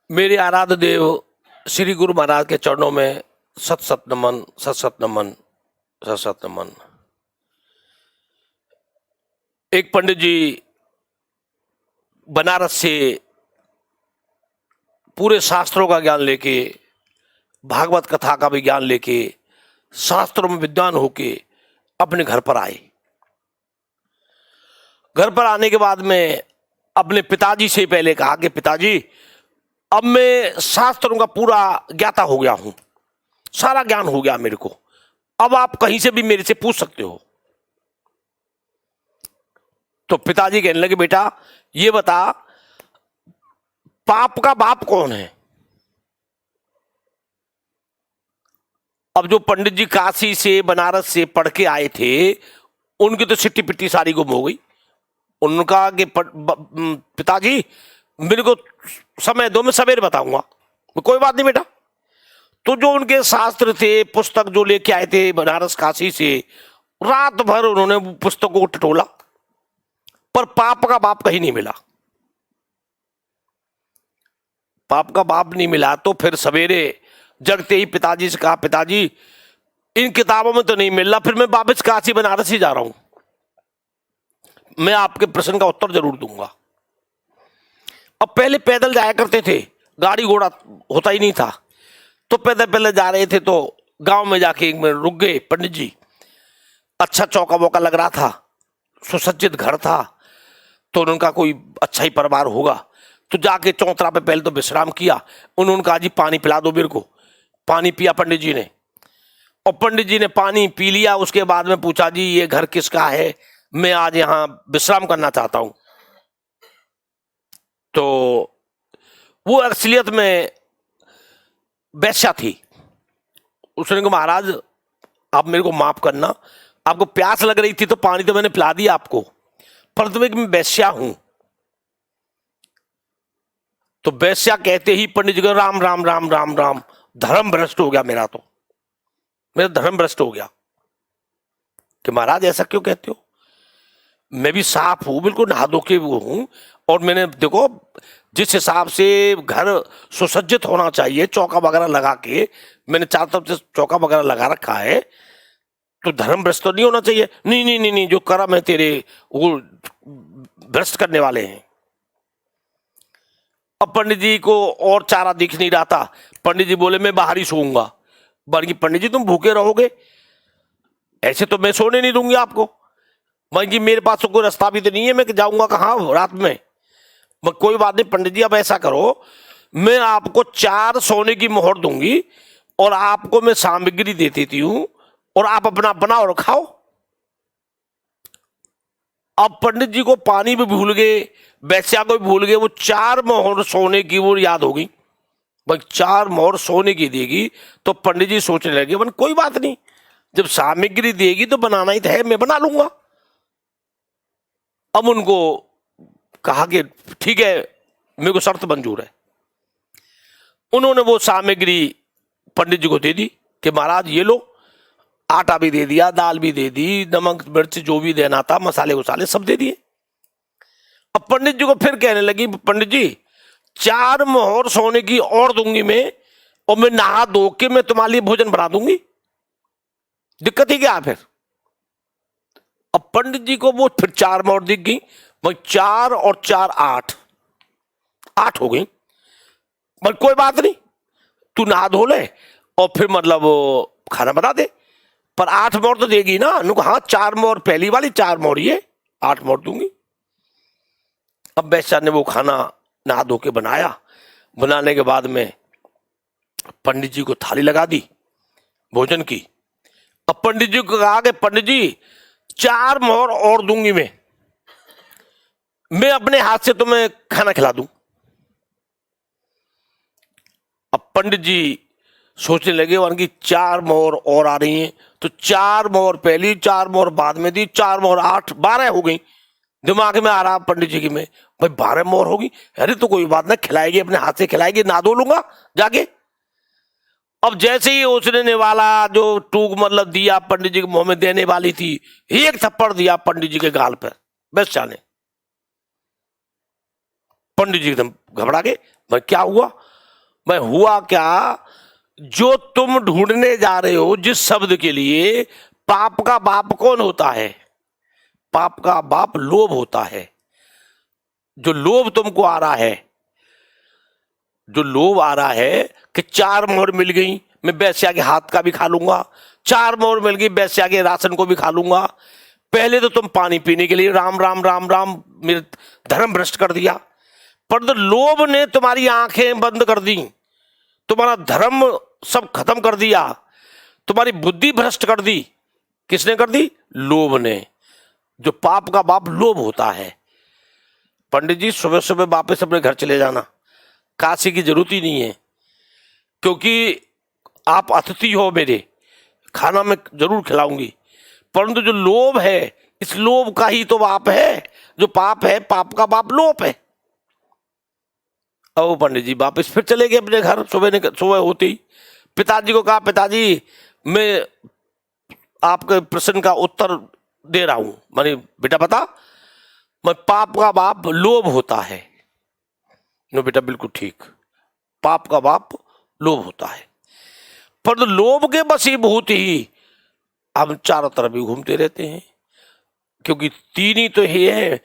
मेरे आराध्य देव श्री गुरु महाराज के चरणों में सत सत नमन, सत सत नमन, सत सत नमन। एक पंडित जी बनारस से पूरे शास्त्रों का ज्ञान लेके, भागवत कथा का भी ज्ञान लेके, शास्त्रों में विद्वान होके अपने घर पर आए। घर पर आने के बाद में अपने पिताजी से पहले कहा कि पिताजी, अब मैं शास्त्रों का पूरा ज्ञाता हो गया हूं, सारा ज्ञान हो गया मेरे को, अब आप कहीं से भी मेरे से पूछ सकते हो। तो पिताजी कहने लगे, बेटा ये बता, पाप का बाप कौन है? अब जो पंडित जी काशी से बनारस से पढ़ के आए थे, उनकी तो सिट्टी पिट्टी सारी गुम हो गई। उनका कि पिताजी मेरे को समय दो, मैं सवेरे बताऊंगा। कोई बात नहीं बेटा। तो जो उनके शास्त्र थे, पुस्तक जो लेके आए थे बनारस काशी से, रात भर उन्होंने पुस्तकों को टटोला, पर पाप का बाप कहीं नहीं मिला। पाप का बाप नहीं मिला तो फिर सवेरे जगते ही पिताजी से कहा, पिताजी इन किताबों में तो नहीं मिल रहा, फिर मैं वापस काशी बनारस ही जा रहा हूं, मैं आपके प्रश्न का उत्तर जरूर दूंगा। अब पहले पैदल जाया करते थे, गाड़ी घोड़ा होता ही नहीं था, तो पैदल पैदल जा रहे थे। तो गांव में जाके एक मिनट रुक गए पंडित जी। अच्छा चौका वौका लग रहा था, सुसज्जित घर था, तो उनका कोई अच्छा ही परिवार होगा। तो जाके चौतरा पे पहले तो विश्राम किया। उन्होंने कहा, जी पानी पिला दो मेरे को। पानी पिया पंडित जी ने, और पंडित जी ने पानी पी लिया। उसके बाद में पूछा, जी ये घर किसका है? मैं आज यहां विश्राम करना चाहता हूं। तो वो असलियत में वैश्या थी। उसने कहा, महाराज आप मेरे को माफ करना, आपको प्यास लग रही थी तो पानी तो मैंने पिला दिया आपको, परंतु मैं वैश्या हूं। तो वैश्या कहते ही पंडित जी को राम राम राम राम राम, धर्म भ्रष्ट हो गया मेरा, तो मेरा धर्म भ्रष्ट हो गया कि महाराज ऐसा क्यों कहते हो? मैं भी साफ हूं, बिल्कुल नहा धो के वो हूं, और मैंने देखो जिस हिसाब से घर सुसज्जित होना चाहिए, चौका वगैरह लगा के मैंने चारों तरफ से चौका वगैरह लगा रखा है, तो धर्म भ्रष्ट तो नहीं होना चाहिए। नहीं नहीं नहीं नहीं, जो कर्म है तेरे वो भ्रष्ट करने वाले हैं। अब पंडित जी को और चारा दिख नहीं रहा था। पंडित जी बोले, मैं बाहर ही सोऊंगा। बल्कि पंडित जी तुम भूखे रहोगे, ऐसे तो मैं सोने नहीं दूंगी आपको। जी मेरे पास तो कोई रास्ता भी तो नहीं है, मैं जाऊंगा कहाँ रात में? कोई बात नहीं पंडित जी, अब ऐसा करो, मैं आपको 4 सोने की मोहर दूंगी और आपको मैं सामग्री दे देती हूं, और आप अपना बनाओ और खाओ। अब पंडित जी को पानी भी भूल गए, वैश्या को भी भूल गए, वो 4 मोहर सोने की वो याद हो गई। भाई 4 मोहर सोने की देगी, तो पंडित जी सोचने लगे, कोई बात नहीं, जब सामग्री देगी तो बनाना ही तो है, मैं बना लूंगा। अब उनको कहा कि ठीक है, मेरे को शर्त मंजूर है। उन्होंने वो सामग्री पंडित जी को दे दी कि महाराज ये लो, आटा भी दे दिया, दाल भी दे दी, नमक मिर्च जो भी देना था, मसाले वसाले सब दे दिए। अब पंडित जी को फिर कहने लगी, पंडित जी 4 मोहर सोने की और दूंगी मैं, और मैं नहा धो के मैं तुम्हारे लिए भोजन बना दूंगी, दिक्कत ही क्या फिर? अब पंडित जी को वो फिर 4 मोहर दिख गई। भाई 4 और 4 8 हो गई। भाई कोई बात नहीं, तू नहा धो ले और फिर मतलब खाना बना दे, पर 8 मोहर तो देगी ना? हाँ 4 मोहर पहली वाली, 4 मोहर ये, 8 मोहर दूंगी। अब वैश्या ने वो खाना नहा धो के बनाया। बनाने के बाद में पंडित जी को थाली लगा दी भोजन की। अब पंडित जी को कहा कि पंडित जी 4 मोहर और दूंगी मैं अपने हाथ से तुम्हें खाना खिला दूं। अब पंडित जी सोचने लगे, उनकी 4 मोहर और आ रही हैं, तो 4 मोहर पहली, 4 मोहर बाद में दी, 4 मोहर 8, 12 हो गई। दिमाग में आ रहा पंडित जी की में, भाई 12 मोहर होगी, अरे तो कोई बात ना, खिलाएगी, अपने हाथ से खिलाएगी, ना धो लूंगा जाके। अब जैसे ही ओसने वाला जो टूक मतलब दिया पंडित जी के मुंह में देने वाली थी, एक थप्पड़ दिया पंडित जी के गाल पर वैश्या ने। पंडित जी एकदम घबरा गए, भाई क्या हुआ? मैं हुआ क्या, जो तुम ढूंढने जा रहे हो जिस शब्द के लिए, पाप का बाप कौन होता है? पाप का बाप लोभ होता है। जो लोभ तुमको आ रहा है, जो लोभ आ रहा है कि 4 मोहर मिल गई, मैं वेश्या के हाथ का भी खा लूंगा, 4 मोहर मिल गई वेश्या के राशन को भी खा लूंगा। पहले तो तुम पानी पीने के लिए राम राम राम राम मेरे धर्म भ्रष्ट कर दिया, पर तो लोभ ने तुम्हारी आंखें बंद कर दी, तुम्हारा धर्म सब खत्म कर दिया, तुम्हारी बुद्धि भ्रष्ट कर दी। किसने कर दी? लोभ ने। जो पाप का बाप लोभ होता है। पंडित जी सुबह सुबह वापस अपने घर चले जाना, काशी की जरूरत ही नहीं है, क्योंकि आप अतिथि हो मेरे, खाना मैं जरूर खिलाऊंगी, परंतु जो लोभ है, इस लोभ का ही तो बाप है। जो पाप है, पाप का बाप लोभ है। अब पंडित जी वापस फिर चले गए अपने घर। सुबह होते ही पिताजी को कहा, पिताजी मैं आपके प्रश्न का उत्तर दे रहा हूं। मैंने, बेटा बता। मैं, पाप का बाप लोभ होता है। नो बेटा, बिल्कुल ठीक, पाप का बाप लोभ होता है, पर तो लोभ के वशीभूत ही हम चारों तरफ भी घूमते रहते हैं, क्योंकि 3 ही तो ये है,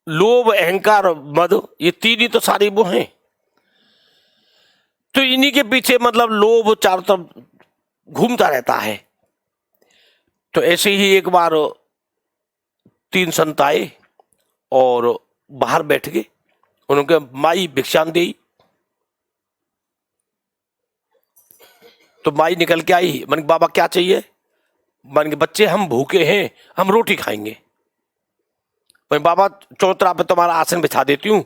लोभ, अहंकार, मद, ये 3 ही तो सारी वो हैं। तो इन्हीं के पीछे मतलब लोभ चारों तरफ घूमता रहता है। तो ऐसे ही एक बार 3 संत आए और बाहर बैठ गए। उन्होंने माई भिक्षान दी। तो माई निकल के आई। मैंने, बाबा क्या चाहिए? मैंने, बच्चे हम भूखे हैं, हम रोटी खाएंगे। मैं, बाबा चौतरा पे तुम्हारा आसन बिछा देती हूँ,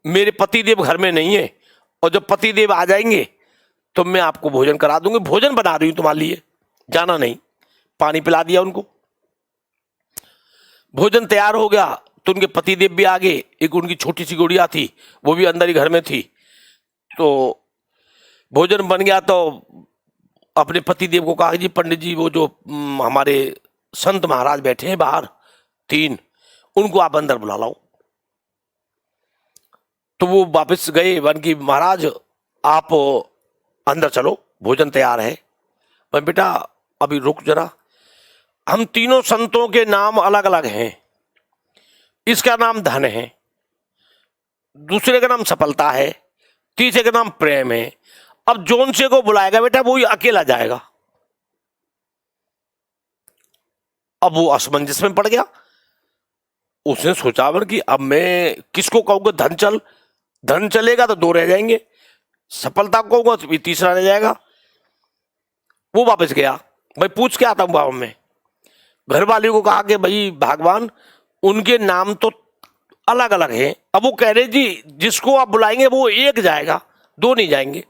मेरे पतिदेव घर में नहीं है, और जब पतिदेव आ जाएंगे तो मैं आपको भोजन करा दूंगी। भोजन बना रही हूँ तुम्हारे लिए, जाना नहीं। पानी पिला दिया उनको। भोजन तैयार हो गया तो उनके पतिदेव भी आ गए। एक उनकी छोटी सी गुड़िया थी, वो भी अंदर ही घर में थी। तो भोजन बन गया तो अपने पतिदेव को कहा, जी पंडित जी, वो जो हमारे संत महाराज बैठे हैं बाहर 3, उनको आप अंदर बुला लाओ। तो वो वापस गए। वन की, महाराज आप अंदर चलो, भोजन तैयार है। मैं, बेटा अभी रुक जरा, हम तीनों संतों के नाम अलग अलग हैं। इसका नाम धन है, दूसरे का नाम सफलता है, तीसरे का नाम प्रेम है। अब जोन से को बुलाएगा बेटा, वो ही अकेला जाएगा। अब वो असमंजस में पड़ गया। उसने सोचा कि अब मैं किसको कहूंगा? धन चल, धन चलेगा तो 2 रह जाएंगे, सफलता को कहूंगा तो 3रा रह जाएगा। वो वापस गया, भाई पूछ के आता हूं बाबा। मैं घर वाले को कहा कि भाई भगवान, उनके नाम तो अलग अलग हैं। अब वो कह रहे जी जिसको आप बुलाएंगे वो एक जाएगा, 2 नहीं जाएंगे।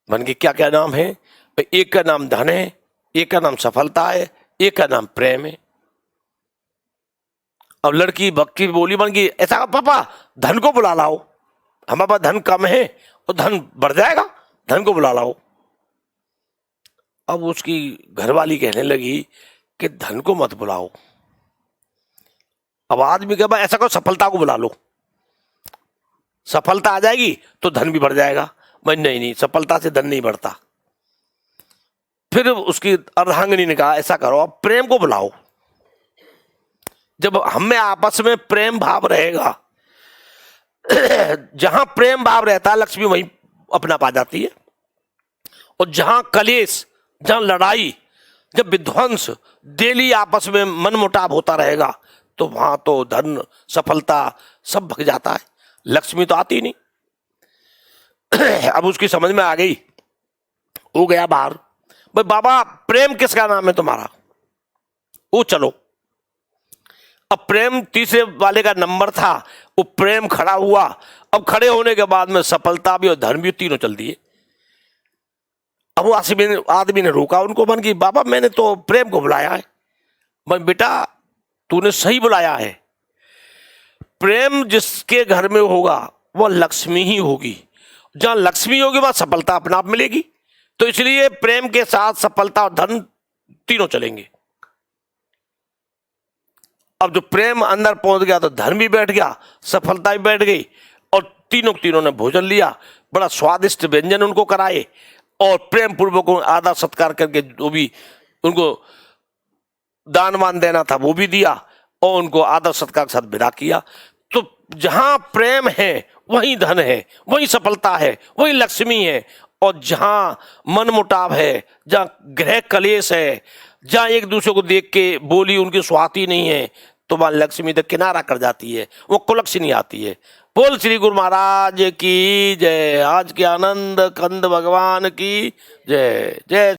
मन के क्या क्या नाम है? भाई एक का नाम धन है, एक का नाम सफलता है, एक का नाम प्रेम है। अब लड़की भक्ति बोली, बन गई, ऐसा पापा धन को बुला लाओ, हमारे पास धन कम है और धन बढ़ जाएगा, धन को बुला लाओ। अब उसकी घरवाली कहने लगी कि धन को मत बुलाओ। अब आदमी कहा, ऐसा करो सफलता को बुला लो, सफलता आ जाएगी तो धन भी बढ़ जाएगा। मैं, नहीं नहीं, सफलता से धन नहीं बढ़ता। फिर उसकी अर्धांगिनी ने कहा, ऐसा करो आप प्रेम को बुलाओ। जब हमें आपस में प्रेम भाव रहेगा, जहां प्रेम भाव रहता है लक्ष्मी वहीं अपना पा जाती है। और जहां कलेश, जहां लड़ाई, जब विध्वंस, डेली आपस में मनमुटाव होता रहेगा, तो वहां तो धन, सफलता सब भग जाता है, लक्ष्मी तो आती नहीं। अब उसकी समझ में आ गई, वो गया बाहर। भाई बाबा प्रेम किसका नाम है तुम्हारा? वो चलो। अब प्रेम तीसरे वाले का नंबर था, वो प्रेम खड़ा हुआ। अब खड़े होने के बाद में सफलता भी और धन भी, तीनों चल दिए। अब वो आदमी ने रोका उनको, मन की, बाबा मैंने तो प्रेम को बुलाया है। मैं, बेटा तूने सही बुलाया है। प्रेम जिसके घर में होगा वह लक्ष्मी ही होगी, जहां लक्ष्मी होगी वहां सफलता अपने आप मिलेगी। तो इसलिए प्रेम के साथ सफलता और धन तीनों चलेंगे। अब जो प्रेम अंदर पहुंच गया तो धन भी बैठ गया, सफलता भी बैठ गई, और तीनों ने भोजन लिया, बड़ा स्वादिष्ट व्यंजन उनको कराए, और प्रेम पूर्वक आदर सत्कार करके जो भी उनको दान वान देना था वो भी दिया, और उनको आदर सत्कार के साथ विदा किया। तो जहां प्रेम है वहीं धन है, वहीं सफलता है, वहीं लक्ष्मी है। और जहां मनमुटाव है, जहां गृह कलेश है, जहां एक दूसरे को देख के बोली उनकी सुहाती नहीं है, तो वहां लक्ष्मी तो किनारा कर जाती है, वो कुलक्षणी आती है। बोल श्री गुरु महाराज की जय। आज के आनंद कंद भगवान की जय जय।